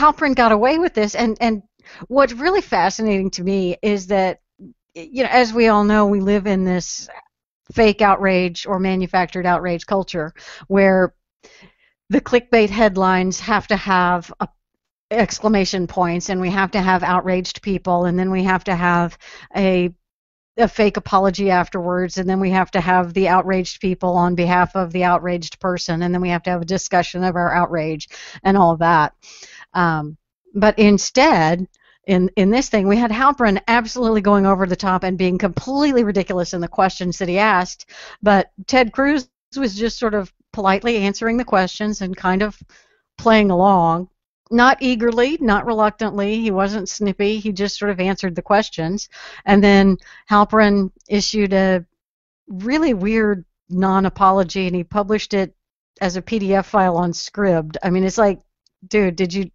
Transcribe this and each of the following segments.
Halperin got away with this, and what's really fascinating to me is that, as we all know, we live in this fake outrage or manufactured outrage culture where the clickbait headlines have to have exclamation points, and we have to have outraged people, and then we have to have a fake apology afterwards, and then we have to have the outraged people on behalf of the outraged person, and then we have to have a discussion of our outrage and all of that. But instead, in this thing, we had Halperin absolutely going over the top and being completely ridiculous in the questions that he asked, but Ted Cruz was just sort of politely answering the questions and kind of playing along. Not eagerly, not reluctantly. He wasn't snippy. He just sort of answered the questions. And then Halperin issued a really weird non-apology, and he published it as a PDF file on Scribd. I mean, it's like, dude,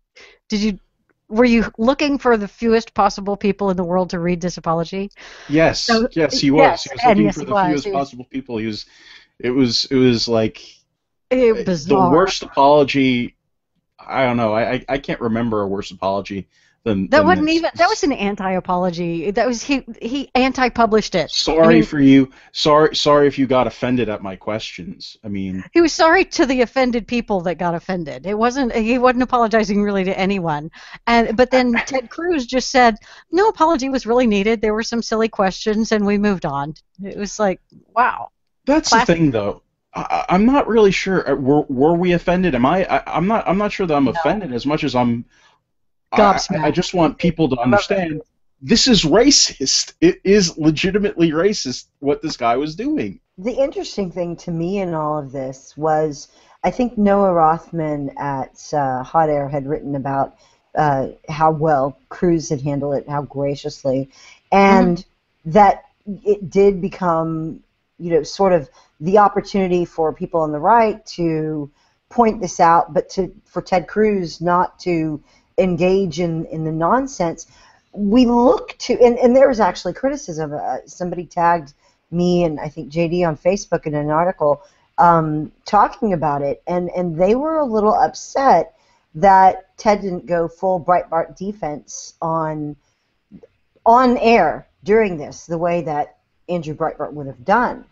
were you looking for the fewest possible people in the world to read this apology? Yes, yes, he was. Yes, he was looking yes, for he the was. fewest possible people. It was like the Bizarre. worst apology. I don't know. I can't remember a worse apology than Wasn't this. even, that was an anti-apology. That was he anti-published it. Sorry for you. Sorry if you got offended at my questions. I mean, he was sorry to the offended people that got offended. He wasn't apologizing really to anyone. But then Ted Cruz just said no apology was really needed. There were some silly questions, and we moved on. It was like, wow. that's Classic. the thing, though. I'm not really sure. Were we offended? I'm not sure that I'm offended as much as I'm. I just want people to understand this is racist. It is legitimately racist what this guy was doing. The interesting thing to me in all of this was, I think Noah Rothman at Hot Air had written about how well Cruz had handled it, how graciously, and that it did become, sort of the opportunity for people on the right to point this out, but for Ted Cruz not to engage in the nonsense. We look to, and there was actually criticism. Somebody tagged me and I think JD on Facebook in an article talking about it, and they were a little upset that Ted didn't go full Breitbart defense on air during this, the way that Andrew Breitbart would have done.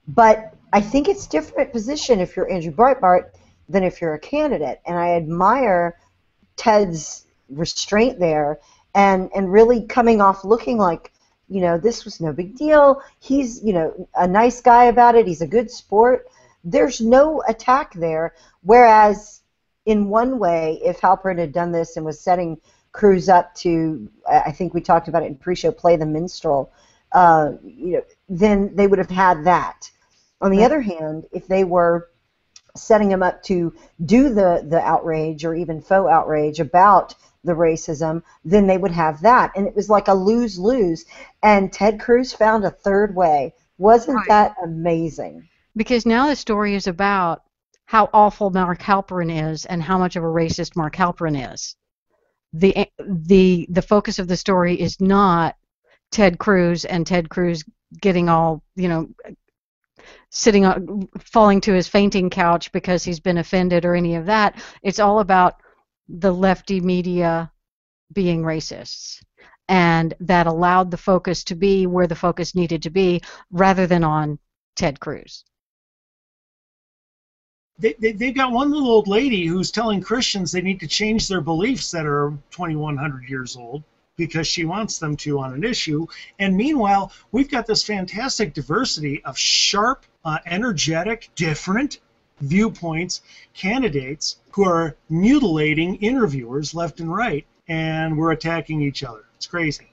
But I think it's different position if you're Andrew Breitbart than if you're a candidate, and I admire Ted's restraint there and really coming off looking like, this was no big deal. He's, a nice guy about it. He's a good sport. There's no attack there. Whereas in one way, if Halperin had done this and was setting Cruz up to, I think we talked about it in pre-show, play the minstrel, then they would have had that. On the other hand, if they were setting him up to do the outrage or even faux outrage about the racism, then they would have that. And it was like a lose-lose. And Ted Cruz found a third way. Wasn't that amazing? Because now the story is about how awful Mark Halperin is and how much of a racist Mark Halperin is. The focus of the story is not Ted Cruz and Ted Cruz getting all, falling to his fainting couch because he's been offended or any of that. It's all about the lefty media being racists, and that allowed the focus to be where the focus needed to be rather than on Ted Cruz. They've got one little old lady who's telling Christians they need to change their beliefs that are 2,100 years old because she wants them to on an issue. And meanwhile, we've got this fantastic diversity of sharp, energetic, different viewpoints, candidates who are mutilating interviewers left and right, and we're attacking each other. It's crazy.